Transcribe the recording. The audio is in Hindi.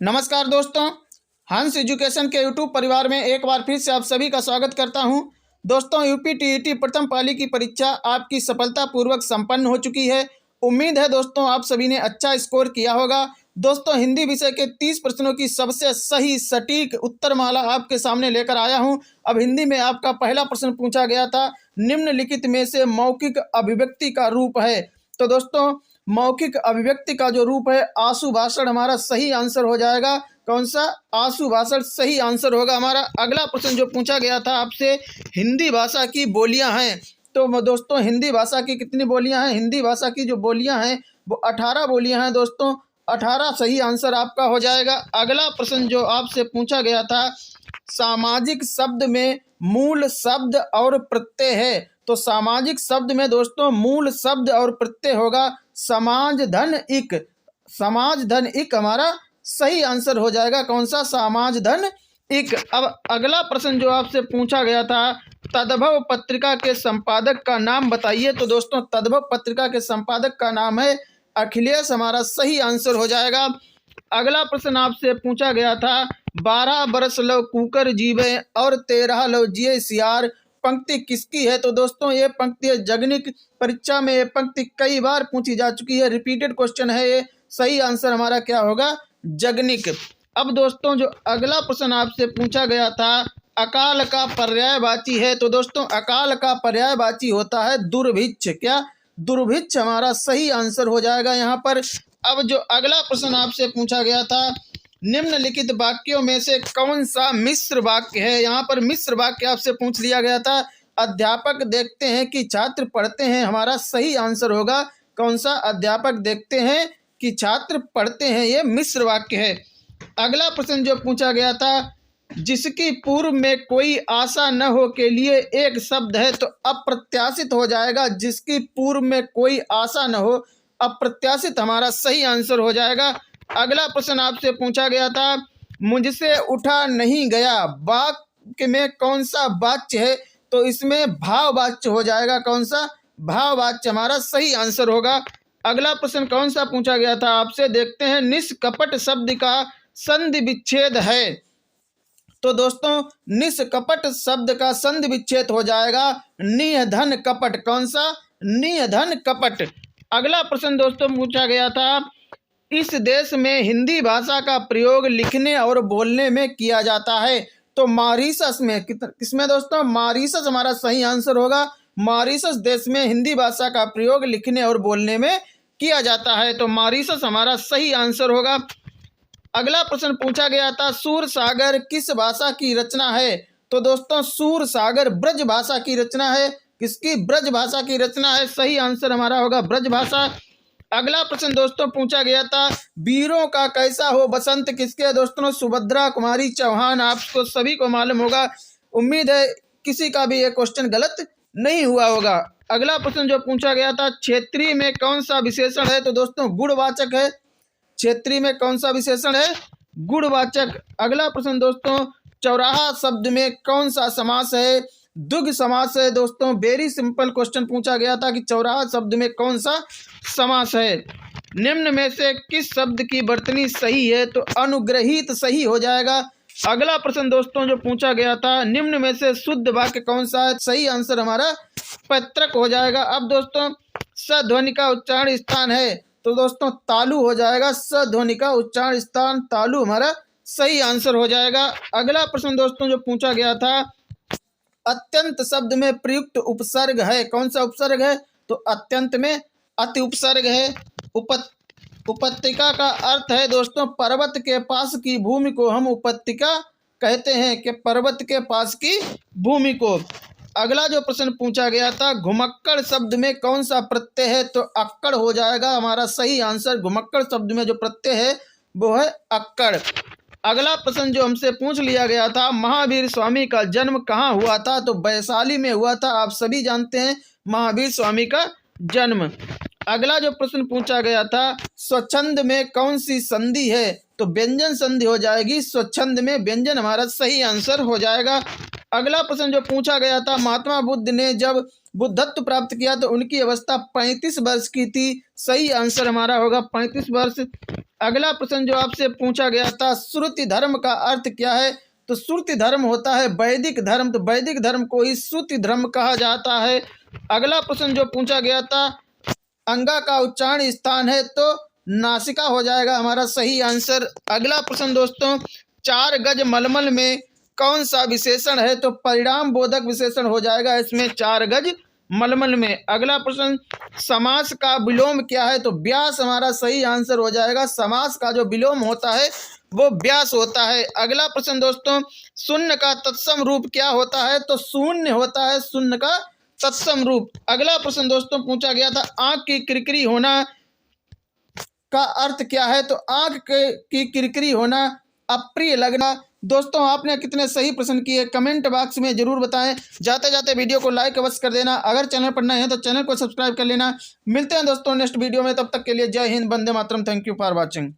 नमस्कार दोस्तों, हंस एजुकेशन के यूट्यूब परिवार में एक बार फिर से आप सभी का स्वागत करता हूं। दोस्तों, यूपी टीईटी प्रथम पाली की परीक्षा आपकी सफलतापूर्वक संपन्न हो चुकी है। उम्मीद है दोस्तों आप सभी ने अच्छा स्कोर किया होगा। दोस्तों, हिंदी विषय के 30 प्रश्नों की सबसे सही सटीक उत्तरमाला आपके सामने लेकर आया हूं। अब हिंदी में आपका पहला प्रश्न पूछा गया था, निम्नलिखित में से मौखिक अभिव्यक्ति का रूप है। तो दोस्तों, मौखिक अभिव्यक्ति का जो रूप है आशु भाषण हमारा सही आंसर हो जाएगा। कौन सा? आशु भाषण सही आंसर होगा हमारा। अगला प्रश्न जो पूछा गया था आपसे, हिंदी भाषा की बोलियां हैं। तो दोस्तों, हिंदी भाषा की कितनी बोलियां हैं? हिंदी भाषा की जो बोलियां हैं वो 18 बोलियां हैं। दोस्तों, 18 सही आंसर आपका हो जाएगा। अगला प्रश्न जो आपसे पूछा गया था, सामाजिक शब्द में मूल शब्द और प्रत्यय है। तो सामाजिक शब्द में दोस्तों मूल शब्द और प्रत्यय होगा समाज धन इक। समाज धन इक हमारा सही आंसर हो जाएगा। कौन सा? समाज धन इक। अब अगला प्रश्न जो आपसे पूछा गया था, तद्भव पत्रिका के संपादक का नाम बताइए। तो दोस्तों, तद्भव पत्रिका के संपादक का नाम है अखिलेश, हमारा सही आंसर हो जाएगा। अगला प्रश्न आपसे पूछा गया था, 12 बरस लो कुकर जीवे और 13 लो जिये सियार, पंक्ति किसकी है? तो दोस्तों, ये पंक्ति है जगनिक। परीक्षा में ये पंक्ति कई बार पूछी जा चुकी है, रिपीटेड क्वेश्चन है ये। सही आंसर हमारा क्या होगा? जगनिक। अब दोस्तों, जो अगला प्रश्न आपसे पूछा गया था, अकाल का पर्यायवाची है। तो दोस्तों, अकाल का पर्यायवाची होता है दुर्भिक्ष। क्या? दुर्भिक्ष हमारा सही आंसर हो जाएगा यहाँ पर। अब जो अगला प्रश्न आपसे पूछा गया था, निम्नलिखित वाक्यों में से कौन सा मिश्र वाक्य है? यहाँ पर मिश्र वाक्य आपसे पूछ लिया गया था। अध्यापक देखते हैं कि छात्र पढ़ते हैं, हमारा सही आंसर होगा। कौन सा? अध्यापक देखते हैं कि छात्र पढ़ते हैं, ये मिश्र वाक्य है। अगला प्रश्न जो पूछा गया था, जिसकी पूर्व में कोई आशा न हो के लिए एक शब्द है। तो अप्रत्याशित हो जाएगा। जिसकी पूर्व में कोई आशा न हो, अप्रत्याशित हमारा सही आंसर हो जाएगा। अगला प्रश्न आपसे पूछा गया था, मुझसे उठा नहीं गया, वाक्य में कौन सा वाच्य है? तो इसमें भाववाच्य हो जाएगा। कौन सा? भाववाच्य हमारा सही आंसर होगा। अगला प्रश्न कौन सा पूछा गया था आपसे, देखते हैं, निष्कपट शब्द का संधि विच्छेद है। तो दोस्तों, निष्कपट शब्द का संधि विच्छेद हो जाएगा निधन कपट। कौन सा? निधन कपट। अगला प्रश्न दोस्तों पूछा गया था, इस देश में हिंदी भाषा का प्रयोग लिखने और बोलने में किया जाता है। तो मॉरीशस में, किसमें दोस्तों? मॉरीशस हमारा सही आंसर होगा। मॉरीशस देश में हिंदी भाषा का प्रयोग लिखने और बोलने में किया जाता है। तो मॉरीशस हमारा सही आंसर होगा। अगला प्रश्न पूछा गया था, सूर सागर किस भाषा की रचना है? तो दोस्तों, सूर सागर ब्रज भाषा की रचना है। किसकी? ब्रज भाषा की रचना है। सही आंसर हमारा होगा ब्रज भाषा। अगला प्रश्न दोस्तों पूछा गया था, वीरों का कैसा हो बसंत किसके? दोस्तों, सुभद्रा कुमारी चौहान। आपको सभी को मालूम होगा। उम्मीद है किसी का भी ये क्वेश्चन गलत नहीं हुआ होगा। अगला प्रश्न जो पूछा गया था, क्षेत्रीय में कौन सा विशेषण है? तो दोस्तों, गुणवाचक है। क्षेत्रीय में कौन सा विशेषण है? गुणवाचक। अगला प्रश्न दोस्तों, चौराहा शब्द में कौन सा समास है? द्विगु समास है। दोस्तों, वेरी सिंपल क्वेश्चन पूछा गया था कि चौराहा शब्द में कौन सा समास है? निम्न में से किस शब्द की वर्तनी सही है? तो अनुग्रहित सही हो जाएगा। अगला प्रश्न दोस्तों जो पूछा गया था, निम्न में से शुद्ध वाक्य कौन सा है? सही आंसर हमारा पैतृक हो जाएगा। अब दोस्तों, सध्वनि का उच्चारण स्थान है। तो दोस्तों, तालु हो जाएगा। सध्वनि का उच्चारण स्थान तालु हमारा सही आंसर हो जाएगा। अगला प्रश्न दोस्तों जो पूछा गया था, अत्यंत शब्द में प्रयुक्त उपसर्ग है। कौन सा उपसर्ग है? तो अत्यंत में अति उपसर्ग है। उपत्यका का अर्थ है दोस्तों, पर्वत के पास की भूमि को हम उपत्यका कहते हैं। कि पर्वत के पास की भूमि को। अगला जो प्रश्न पूछा गया था, घुमक्कड़ शब्द में कौन सा प्रत्यय है? तो अक्कड़ हो जाएगा हमारा सही आंसर। घुमक्कड़ शब्द में जो प्रत्यय है वो है अक्कड़। अगला प्रश्न जो हमसे पूछ लिया गया था, महावीर स्वामी का जन्म कहाँ हुआ था? तो वैशाली में हुआ था। आप सभी जानते हैं महावीर स्वामी का जन्म। अगला जो प्रश्न पूछा गया था, स्वच्छंद में कौन सी संधि है? तो व्यंजन संधि हो जाएगी। स्वच्छंद में व्यंजन हमारा सही आंसर हो जाएगा। अगला प्रश्न जो पूछा गया था, महात्मा बुद्ध ने जब बुद्धत्व प्राप्त किया तो उनकी अवस्था 35 वर्ष की थी। सही आंसर हमारा होगा 35 वर्ष। अगला प्रश्न जो आपसे पूछा गया था, श्रुति धर्म का अर्थ क्या है? तो श्रुति धर्म होता है वैदिक धर्म, तो वैदिक धर्म को ही श्रुति धर्म कहा जाता है। अगला प्रश्न जो पूछा गया था, अंगा का उच्चारण स्थान है, तो नासिका हो जाएगा हमारा सही आंसर। अगला प्रश्न दोस्तों, 4 गज मलमल में कौन सा विशेषण है? तो परिणाम बोधक विशेषण हो जाएगा इसमें 4 गज मलमल में। अगला प्रश्न, समास का विलोम क्या है? तो व्यास हमारा सही आंसर हो जाएगा। समास का जो विलोम होता है वो व्यास होता है। अगला प्रश्न दोस्तों, शून्य का तत्सम रूप क्या होता है? तो शून्य होता है शून्य का तत्सम रूप। अगला प्रश्न दोस्तों पूछा गया था, आंख की किरकिरी होना का अर्थ क्या है? तो आंख की किरकिरी होना, अप्रिय लगना। दोस्तों आपने कितने सही प्रश्न किए कमेंट बॉक्स में जरूर बताएं। जाते जाते वीडियो को लाइक अवश्य कर देना। अगर चैनल पर नए हैं तो चैनल को सब्सक्राइब कर लेना। मिलते हैं दोस्तों नेक्स्ट वीडियो में, तब तक के लिए जय हिंद, वंदे मातरम। Thank you for watching.